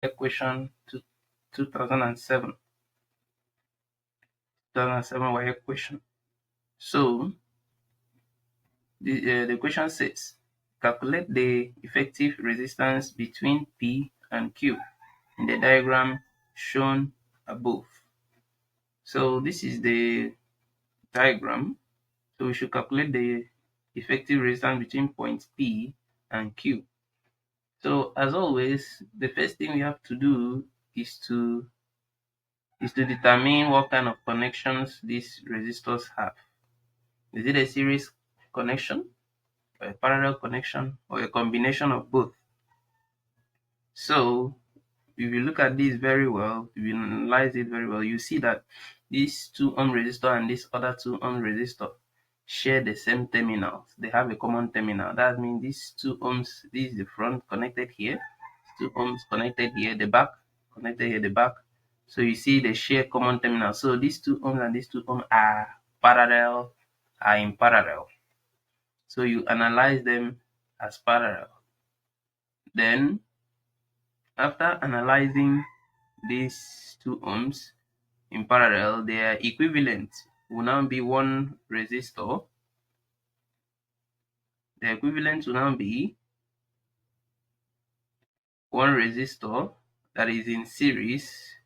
question 2007 WAEC question. So the question says, calculate the effective resistance between P and Q in the diagram shown above. So this is the diagram. So we should calculate the effective resistance between points P and Q. So as always, the first thing we have to do is to determine what kind of connections these resistors have. Is it a series connection, a parallel connection, or a combination of both? So if you look at this very well, if you analyze it very well, you see that these 2 ohm resistor and this other 2 ohm resistor share the same terminals. They have a common terminal. That means these 2 ohms, this is the front connected here, 2 ohms connected here, the back connected here, the back. So you see they share common terminal. So these 2 ohms and these 2 ohms are in parallel. So you analyze them as parallel. Then after analyzing these 2 ohms in parallel, their equivalent will now be one resistor. The equivalent will now be one resistor that is in series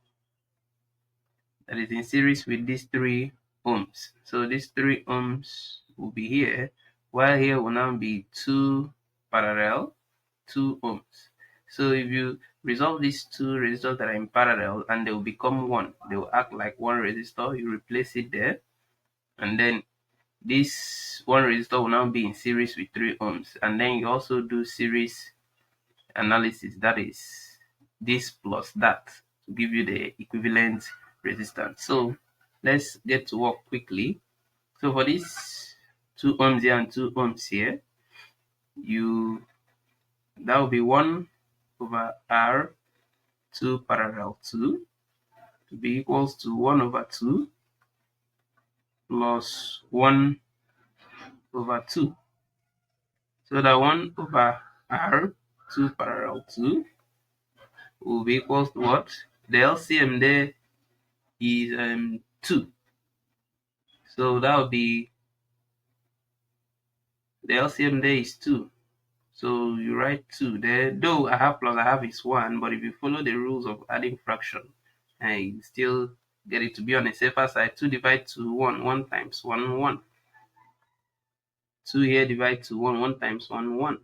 with these 3 ohms. So these 3 ohms will be here, while here will now be 2 parallel 2 ohms. So if you resolve these 2 resistors that are in parallel, and they will become one, they will act like one resistor. You replace it there, and then this one resistor will now be in series with 3 ohms. And then you also do series analysis, that is this plus that, to give you the equivalent resistance. So let's get to work quickly. So for this 2 ohms here and 2 ohms here, that will be 1 over R 2 parallel 2 to be equals to 1 over 2 plus 1 over 2. So that 1 over R 2 parallel 2 will be equals to what? The LCM there is 2. So that will be, the LCM there is 2. So you write 2 there. Though I have plus I have is 1, but if you follow the rules of adding fraction, you still get it to be on the safer side. 2 divided to 1, 1 times 1, 1. 2 here divided to 1, 1 times 1, 1.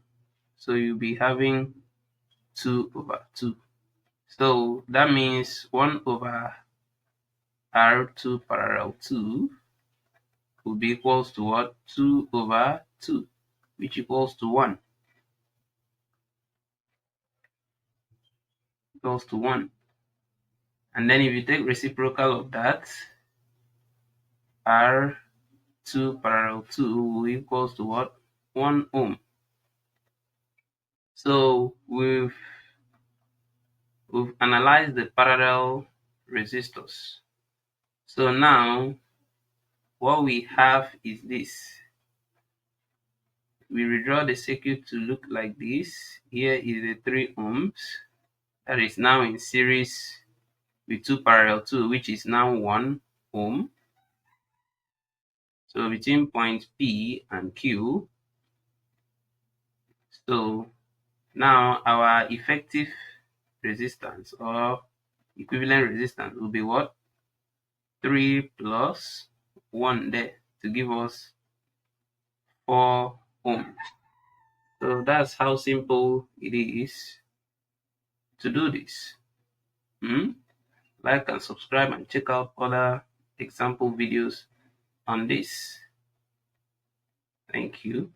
So you'll be having 2 over 2. So that means 1 over R2 parallel 2 will be equals to what? 2 over 2, which equals to 1. Equals to 1. And then if you take reciprocal of that, R2 parallel 2 will equals to what? 1 ohm. So we've analyzed the parallel resistors. So now what we have is this. We redraw the circuit to look like this. Here is the 3 ohms that is now in series with 2 parallel 2, which is now 1 ohm. So between point P and Q. So now our effective resistance or equivalent resistance will be what? 3 plus 1 there to give us 4 ohms. So that's how simple it is to do this. Like and subscribe and check out other example videos on this. Thank you.